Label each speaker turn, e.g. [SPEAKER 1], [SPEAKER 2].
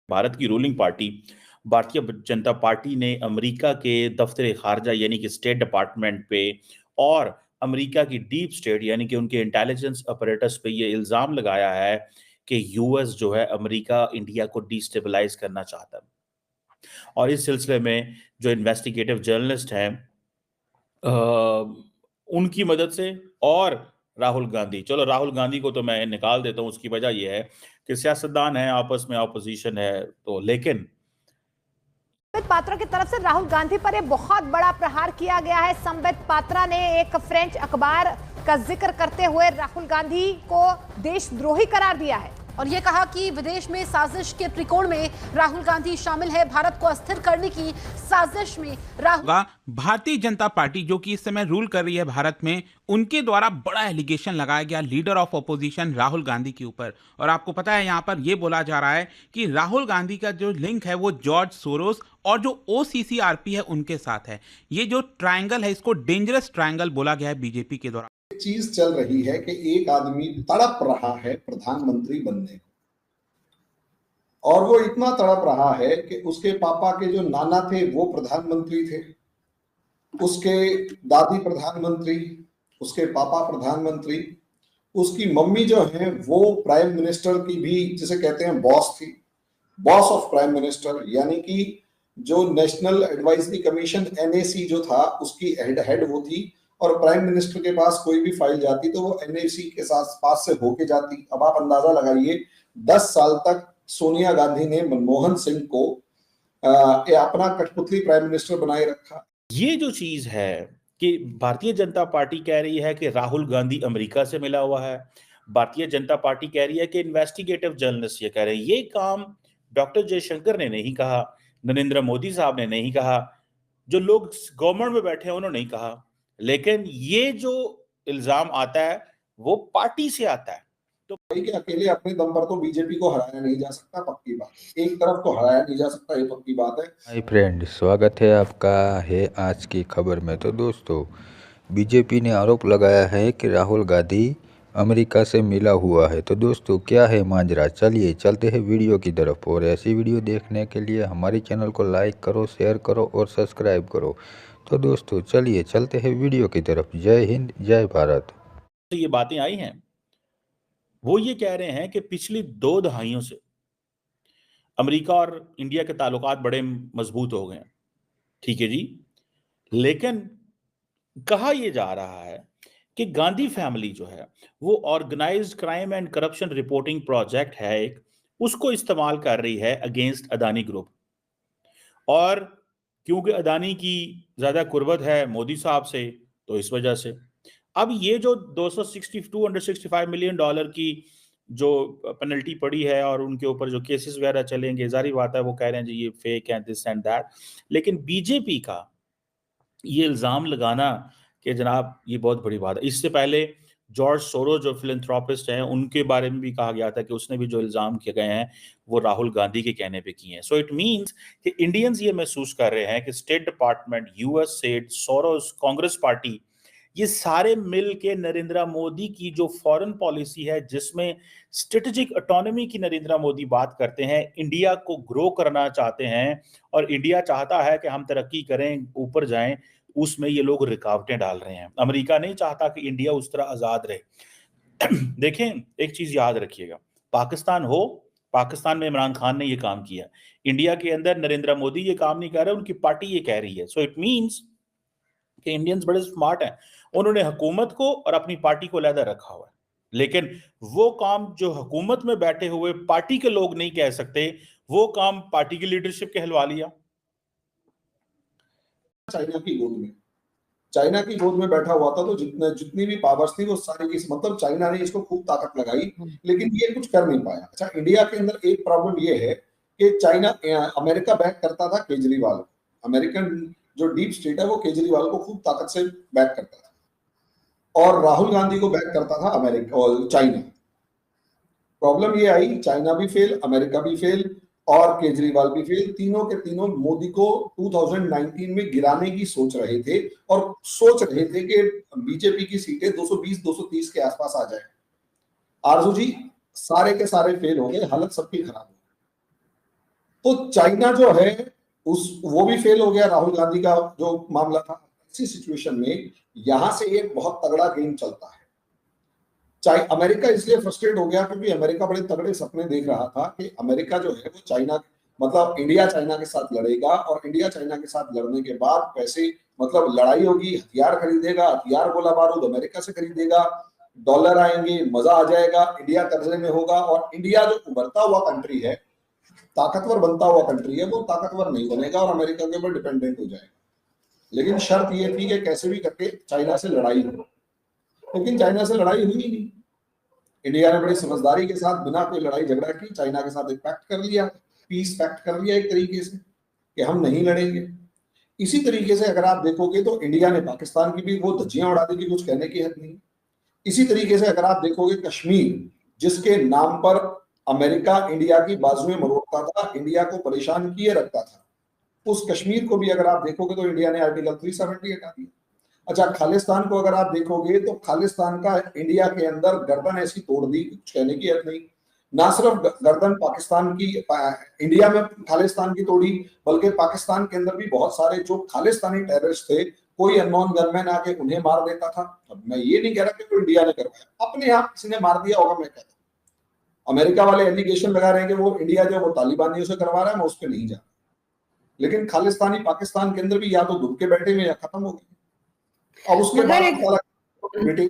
[SPEAKER 1] भारत की ruling party Bharatiya Janata party ने America के दफ्तर खारजा यानी कि स्टेट डिपार्टमेंट पे और अमेरिका की डीप स्टेट यानी कि उनके इंटेलिजेंस अपरेटस पे ये इल्जाम लगाया है कि यूएस जो है अमेरिका इंडिया को डिस्टेबलाइज करना चाहता है। और इस सिलसिले में जो इन्वेस्टिगेटिव जर्नलिस्ट हैं उनकी मदद से और राहुल गांधी, चलो राहुल गांधी को तो मैं निकाल देता हूं, उसकी वजह यह है कि सियासतदान है, आपस में ऑपोजिशन है, तो लेकिन
[SPEAKER 2] संबित पात्रा की तरफ से राहुल गांधी पर एक बहुत बड़ा प्रहार किया गया है। संबित पात्रा ने एक फ्रेंच अखबार का जिक्र करते हुए राहुल गांधी को देशद्रोही करार दिया है और यह कहा कि विदेश में साजिश के त्रिकोण में राहुल गांधी शामिल है। भारत को अस्थिर करने की साजिश में
[SPEAKER 3] भारतीय जनता पार्टी जो कि इस समय रूल कर रही है भारत में, उनके द्वारा बड़ा एलिगेशन लगाया गया leader of opposition Rahul Gandhi के ऊपर। और आपको पता है यहाँ पर यह बोला जा रहा है कि राहुल गांधी का जो लिंक है वो जॉर्ज सोरोस और जो ओसीसीआरपी है उनके साथ है। ये जो ट्रायंगल है इसको डेंजरस ट्रायंगल बोला गया है बीजेपी के द्वारा।
[SPEAKER 4] चीज चल रही है कि एक आदमी तड़प रहा है प्रधानमंत्री बनने को, और वो इतना तड़प रहा है कि उसके पापा के जो नाना थे वो प्रधानमंत्री थे, उसके दादी प्रधानमंत्री, उसके पापा प्रधानमंत्री, उसकी मम्मी जो है वो प्राइम मिनिस्टर की भी जिसे कहते हैं बॉस थी, बॉस ऑफ प्राइम मिनिस्टर, यानी कि जो नेशनल एडवाइजरी कमीशन एनएसी जो था उसकी हेड वो थी। और प्राइम मिनिस्टर के पास कोई भी फाइल जाती तो वो एनएसी के साथ पास से होके जाती। अब आप अंदाजा लगाइए 10 साल तक सोनिया गांधी ने मनमोहन सिंह को अपना कठपुतली प्राइम मिनिस्टर बनाए रखा।
[SPEAKER 1] ये जो चीज है कि भारतीय जनता पार्टी कह रही है कि राहुल गांधी अमेरिका से मिला हुआ है, भारतीय जनता पार्टी कह रही है कि इन्वेस्टिगेटिव जर्नलिस्ट ये कह रहे हैं। ये काम डॉक्टर जयशंकर ने नहीं कहा, नरेंद्र मोदी साहब ने नहीं कहा, जो लोग गवर्नमेंट में बैठे हैं उन्होंने नहीं कहा, लेकिन ये जो इल्जाम आता है वो पार्टी से आता है।
[SPEAKER 4] तो भाई के अकेले अपने दम पर तो बीजेपी को हराया नहीं जा सकता, पक्की बात है। एक तरफ तो हराया नहीं जा सकता, ये पक्की बात है।
[SPEAKER 5] हाय फ्रेंड, स्वागत है आपका है आज की खबर में। तो दोस्तों, बीजेपी ने आरोप लगाया है कि राहुल गांधी अमेरिका से मिला हुआ है। तो दोस्तों, क्या है माजरा, चलिए चलते हैं वीडियो की तरफ। और ऐसी वीडियो देखने के लिए हमारे चैनल को लाइक करो, शेयर करो और सब्सक्राइब करो। तो दोस्तों चलिए चलते हैं वीडियो की तरफ। जय हिंद, जय भारत।
[SPEAKER 1] तो ये बातें आई हैं, वो ये कह रहे हैं कि पिछली 2 दहाइयों से अमेरिका और इंडिया के ताल्लुकात बड़े मजबूत हो गए हैं, ठीक है जी, लेकिन कहा यह जा रहा है कि गांधी फैमिली जो है वो organized crime and corruption reporting project है एक, उसको इस्तेमाल कर रही है अगेंस्ट अदानी ग्रुप। और क्योंकि अदानी की ज्यादा कुर्बत है मोदी साहब से, तो इस वजह से अब ये जो 265 मिलियन डॉलर की जो पेनल्टी पड़ी है और उनके ऊपर जो केसेस वगैरह चलेंगे, जारी बात है वो कह रहे हैं जी ये फेक है, दिस एंड दैट। लेकिन बीजेपी का ये इल्जाम लगाना कि जनाब ये बहुत बड़ी बात है। इससे पहले जॉर्ज सोरोस जो फिलैंथ्रोपिस्ट हैं उनके बारे में भी कहा गया था कि उसने भी जो इल्जाम किए गए हैं वो राहुल गांधी के कहने पे किए हैं। सो इट मींस कि इंडियंस ये महसूस कर रहे हैं कि state department, US said, Soros, Congress party, ये सारे मिल के नरेंद्र मोदी की जो फॉरेन पॉलिसी है जिसमें स्ट्रेटेजिक ऑटोनॉमी की नरेंद्र मोदी बात करते हैं, इंडिया को ग्रो करना चाहते हैं और इंडिया चाहता है कि हम तरक्की करें, ऊपर जाएं, उसमें ये लोग रुकावटें डाल रहे हैं। अमेरिका नहीं चाहता कि इंडिया उस तरह आजाद रहे। देखें, एक चीज याद रखिएगा, पाकिस्तान हो, पाकिस्तान में इमरान खान ने ये काम किया, इंडिया के अंदर नरेंद्र मोदी ये काम नहीं कर रहे, उनकी पार्टी ये कह रही है। सो इट मींस कि इंडियंस बड़े स्मार्ट हैं, उन्होंने हुकूमत को और अपनी पार्टी को अलग रखा हुआ है, लेकिन वो काम जो हुकूमत में बैठे हुए पार्टी के लोग नहीं कह सकते, वो काम पार्टी की लीडरशिप कहलवा लिया।
[SPEAKER 4] चाइना की गोद में बैठा हुआ था, तो जितनी भी पावर्स थी वो सारी की, मतलब चाइना ने इसको खूब ताकत लगाई लेकिन ये कुछ कर नहीं पाया। अच्छा, इंडिया के अंदर एक प्रॉब्लम ये है कि चाइना, अमेरिका बैक करता था केजरीवाल, अमेरिकन जो डीप स्टेट है वो केजरीवाल को खूब ताकत से बैक करता था और राहुल गांधी को बैक करता था अमेरिका और चाइना। प्रॉब्लम ये आई, चाइना भी फेल, अमेरिका भी फेल और केजरीवाल भी फेल। तीनों के तीनों मोदी को 2019 में गिराने की सोच रहे थे और सोच रहे थे कि बीजेपी की सीटें 220-230 के आसपास आ जाए। आरजू जी, सारे के सारे फेल हो गए, हालत सबकी खराब हो गई। तो चाइना जो है वो भी फेल हो गया, राहुल गांधी का जो मामला था। ऐसी सिचुएशन में यहां से एक बहुत तगड़ा गेम चलता है। चाहे अमेरिका इसलिए फ्रस्ट्रेट हो गया क्योंकि अमेरिका बड़े तगड़े सपने देख रहा था कि अमेरिका जो है वो चाइना, मतलब इंडिया चाइना के साथ लड़ेगा, और इंडिया चाइना के साथ लड़ने के बाद पैसे, मतलब लड़ाई होगी, हथियार खरीदेगा, हथियार गोला बारूद अमेरिका से खरीदेगा, डॉलर आएंगे, मजा आ जाएगा, इंडिया कर्जे में होगा, और इंडिया जो उभरता हुआ कंट्री है, ताकतवर बनता हुआ कंट्री है, वो ताकतवर नहीं बनेगा और अमेरिका के ऊपर डिपेंडेंट हो जाएगा। लेकिन शर्त ये थी कि कैसे भी करके चाइना से लड़ाई हो, लेकिन चाइना से लड़ाई हुई नहीं। इंडिया ने बड़ी समझदारी के साथ बिना कोई लड़ाई झगड़ा की चाइना के साथ एक पैक्ट कर लिया, पीस पैक्ट कर लिया एक तरीके से कि हम नहीं लड़ेंगे। इसी तरीके से अगर आप देखोगे तो इंडिया ने पाकिस्तान की भी वो धज्जियां उड़ा दी कि कुछ कहने की हद नहीं। इसी तरीके से अगर आप देखोगे कश्मीर, जिसके नाम पर अमेरिका इंडिया की बाजुएं मरोड़ता था, इंडिया को परेशान किए रखता था, उस कश्मीर को भी अगर आप देखोगे तो इंडिया ने आर्टिकल 370 हटा दिया। अच्छा, खालिस्तान को अगर आप देखोगे तो खालिस्तान का इंडिया के अंदर गर्दन ऐसी तोड़ दी, कुछ कहने की हद नहीं। ना सिर्फ गर्दन पाकिस्तान की, इंडिया में खालिस्तान की तोड़ी, बल्कि पाकिस्तान के अंदर भी बहुत सारे जो खालिस्तानी टेररिस्ट थे, कोई अननोन गनमैन आके उन्हें मार देता था। अब मैं ये नहीं कह रहा कि कोई इंडिया ने करवाया, अपने आप किसी ने मार दिया होगा, मैं कहता हूं। अमेरिका वाले एलिगेशन लगा रहे हैं कि वो इंडिया जो वो तालिबानियों से करवा रहा है, मैं उस पर नहीं जा रहा, लेकिन खालिस्तानी पाकिस्तान के अंदर भी या तो डूब के बैठे हुए या खत्म हो गए। अब उसके बाद